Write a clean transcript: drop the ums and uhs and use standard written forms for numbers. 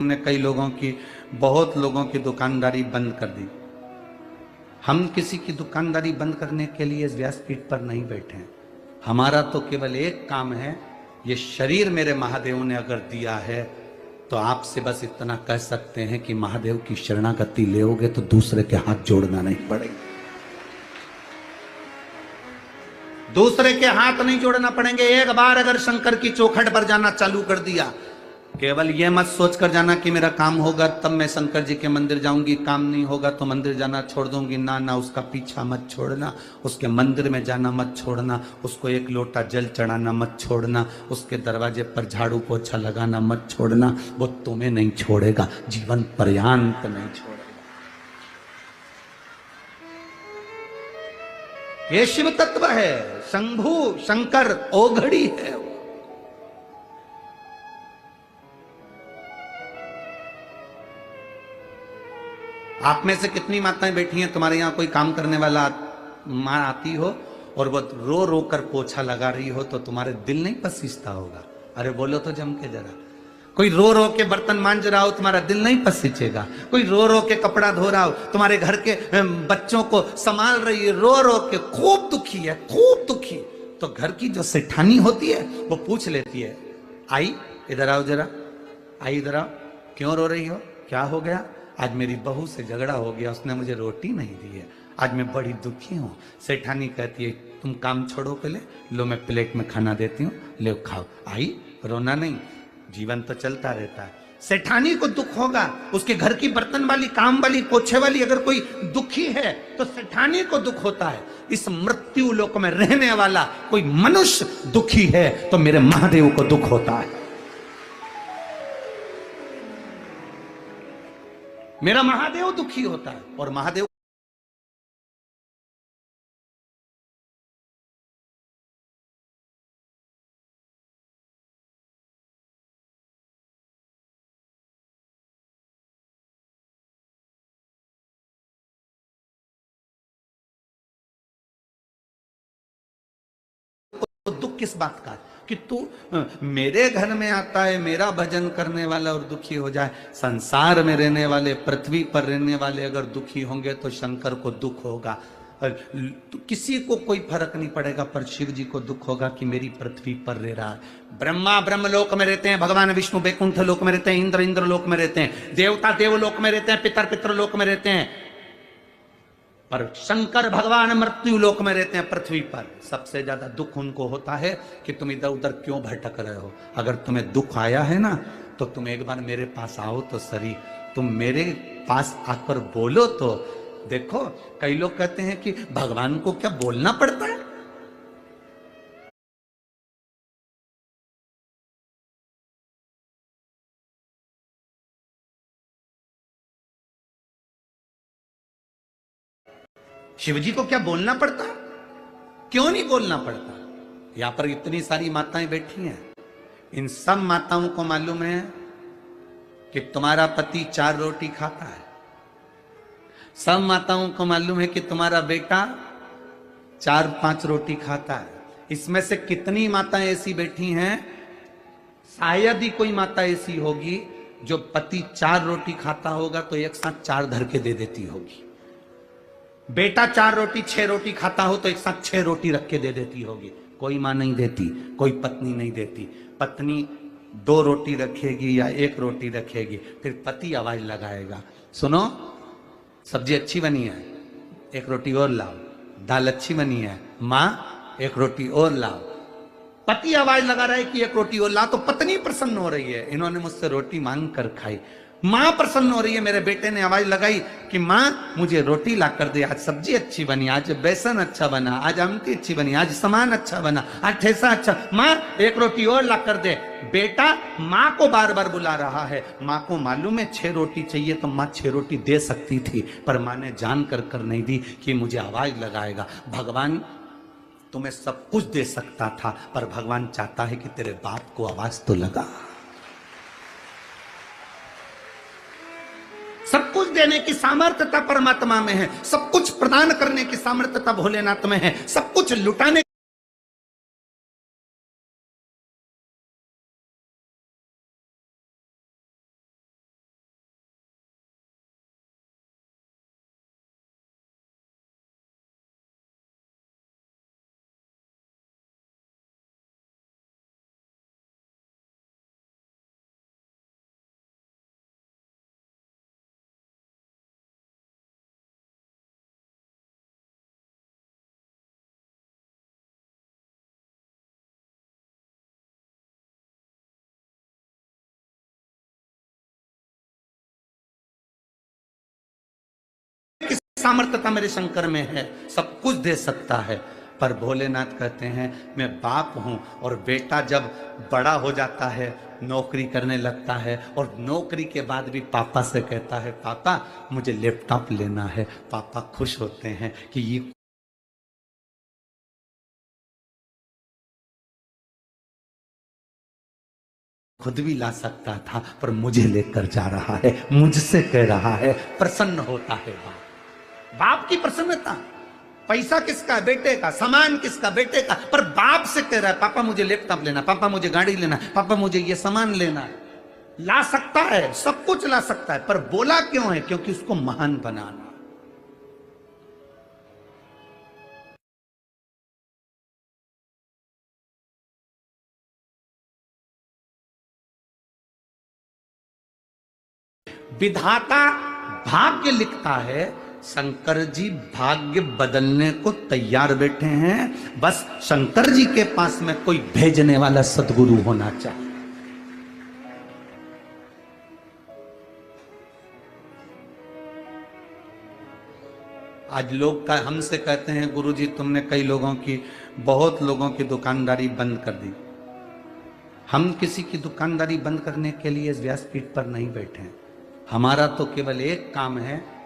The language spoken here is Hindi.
हमने कई लोगों की, बहुत लोगों की दुकानदारी बंद कर दी। हम किसी की दुकानदारी बंद करने के लिए व्यासपीठ पर नहीं बैठे हैं। हमारा तो केवल एक काम है, ये शरीर मेरे महादेव ने अगर दिया है तो आपसे बस इतना कह सकते हैं कि महादेव की शरणागति लेओगे तो दूसरे के हाथ जोड़ना नहीं पड़ेगा, दूसरे के हाथ नहीं जोड़ना पड़ेंगे। एक बार अगर शंकर की चौखट पर जाना चालू कर दिया, केवल यह मत सोच कर जाना कि मेरा काम होगा तब मैं शंकर जी के मंदिर जाऊंगी, काम नहीं होगा तो मंदिर जाना छोड़ दूंगी। ना ना, उसका पीछा मत छोड़ना, उसके मंदिर में जाना मत छोड़ना, उसको एक लोटा जल चढ़ाना मत छोड़ना, उसके दरवाजे पर झाड़ू पोछा लगाना मत छोड़ना। वो तुम्हें नहीं छोड़ेगा, जीवन पर्यंत नहीं छोड़ेगा। ये शिव तत्व है, शंभु शंकर ओघड़ी है। आप में से कितनी माताएं बैठी हैं, तुम्हारे यहाँ कोई काम करने वाला माँ आती हो और वो रो रो कर पोछा लगा रही हो तो तुम्हारे दिल नहीं पसीजता होगा? अरे बोलो तो जम के जरा। कोई रो रो के बर्तन मांज रहा हो, तुम्हारा दिल नहीं पसीजेगा? कोई रो रो के कपड़ा धो रहा हो, तुम्हारे घर के बच्चों को संभाल रही है, रो रो के खूब दुखी है, खूब दुखी, तो घर की जो सेठानी होती है वो पूछ लेती है, आई इधर आओ जरा, आई इधर आओ, क्यों रो रही हो, क्या हो गया? आज मेरी बहू से झगड़ा हो गया, उसने मुझे रोटी नहीं दी है, आज मैं बड़ी दुखी हूँ। सेठानी कहती है, तुम काम छोड़ो पहले, लो मैं प्लेट में खाना देती हूँ, ले खाओ। आई, रोना नहीं, जीवन तो चलता रहता है। सेठानी को दुख होगा, उसके घर की बर्तन वाली, काम वाली, पोछे वाली अगर कोई दुखी है तो सेठानी को दुख होता है। इस मृत्यु लोक में रहने वाला कोई मनुष्य दुखी है तो मेरे महादेव को दुख होता है। मेरा महादेव दुखी होता है। और महादेव तो दुख किस बात का कि तू मेरे घर में आता है, मेरा भजन करने वाला और दुखी हो जाए। संसार में रहने वाले, पृथ्वी पर रहने वाले अगर दुखी होंगे तो शंकर को दुख होगा। तो किसी को कोई फर्क नहीं पड़ेगा, पर शिव जी को दुख होगा कि मेरी पृथ्वी पर रह रहा है। ब्रह्मा ब्रह्म लोक में रहते हैं, भगवान विष्णु बैकुंठ लोक में रहते हैं, इंद्र इंद्र लोक में रहते हैं, देवता देवलोक में रहते हैं, पितर पितर लोक में रहते हैं, पर शंकर भगवान मृत्यु लोक में रहते हैं, पृथ्वी पर। सबसे ज्यादा दुख उनको होता है कि तुम इधर उधर क्यों भटक रहे हो। अगर तुम्हें दुख आया है ना तो तुम एक बार मेरे पास आओ तो सही, तुम मेरे पास आकर बोलो तो। देखो, कई लोग कहते हैं कि भगवान को क्या बोलना पड़ता है? शिवजी को क्या बोलना पड़ता है? क्यों नहीं बोलना पड़ता? यहां पर इतनी सारी माताएं बैठी हैं, इन सब माताओं को मालूम है कि तुम्हारा पति 4 रोटी खाता है। सब माताओं को मालूम है कि तुम्हारा बेटा 4-5 रोटी खाता है। इसमें से कितनी माताएं ऐसी बैठी हैं, शायद ही कोई माता ऐसी होगी जो पति 4 रोटी खाता होगा तो एक साथ 4 धर के दे देती होगी। बेटा 4 रोटी 6 रोटी खाता हो तो एक साथ 6 रोटी रख के दे देती होगी। कोई मां नहीं देती, कोई पत्नी नहीं देती। पत्नी 2 रोटी रखेगी या 1 रोटी रखेगी, फिर पति आवाज लगाएगा, सुनो सब्जी अच्छी बनी है, 1 रोटी और लाओ, दाल अच्छी बनी है, मां 1 रोटी और लाओ। पति आवाज लगा रहा है कि 1 रोटी और लाओ, तो पत्नी प्रसन्न हो रही है, इन्होंने मुझसे रोटी मांग कर खाई। मां प्रसन्न हो रही है, मेरे बेटे ने आवाज लगाई कि मां मुझे रोटी ला कर दे, आज सब्जी अच्छी बनी, आज बेसन अच्छा बना, आज आमटी अच्छी बनी, आज सामान अच्छा बना, आज ठेसा अच्छा, मां 1 रोटी और ला कर दे। बेटा मां को बार बार बुला रहा है। मां को मालूम है 6 रोटी चाहिए तो मां 6 रोटी दे सकती थी, पर मां ने जान कर नहीं दी कि मुझे आवाज लगाएगा। भगवान तुम्हें सब कुछ दे सकता था, पर भगवान चाहता है कि तेरे बाप को आवाज तो लगा। सब कुछ देने की सामर्थ्यता परमात्मा में है, सब कुछ प्रदान करने की सामर्थ्यता भोलेनाथ में है, सब कुछ लुटाने सामर्थ्यता मेरे शंकर में है, सब कुछ दे सकता है। पर भोलेनाथ कहते हैं मैं बाप हूं और बेटा जब बड़ा हो जाता है, नौकरी करने लगता है और नौकरी के बाद भी पापा से कहता है पापा मुझे लैपटॉप लेना है, पापा खुश होते हैं कि ये खुद भी ला सकता था पर मुझे लेकर जा रहा है, मुझसे कह रहा है, प्रसन्न होता है बाप। बाप की प्रसन्नता। पैसा किसका? बेटे का। सामान किसका? बेटे का। पर बाप से कह रहा है पापा मुझे लैपटॉप लेना, पापा मुझे गाड़ी लेना, पापा मुझे ये सामान लेना है। ला सकता है, सब कुछ ला सकता है, पर बोला क्यों है? क्योंकि उसको महान बनाना। विधाता भाग्य लिखता है, शंकर जी भाग्य बदलने को तैयार बैठे हैं। बस शंकर जी के पास में कोई भेजने वाला सदगुरु होना चाहिए। आज लोग हमसे कहते हैं गुरुजी तुमने कई लोगों की, बहुत लोगों की दुकानदारी बंद कर दी। हम किसी की दुकानदारी बंद करने के लिए इस व्यासपीठ पर नहीं बैठे हैं। हमारा तो केवल एक काम है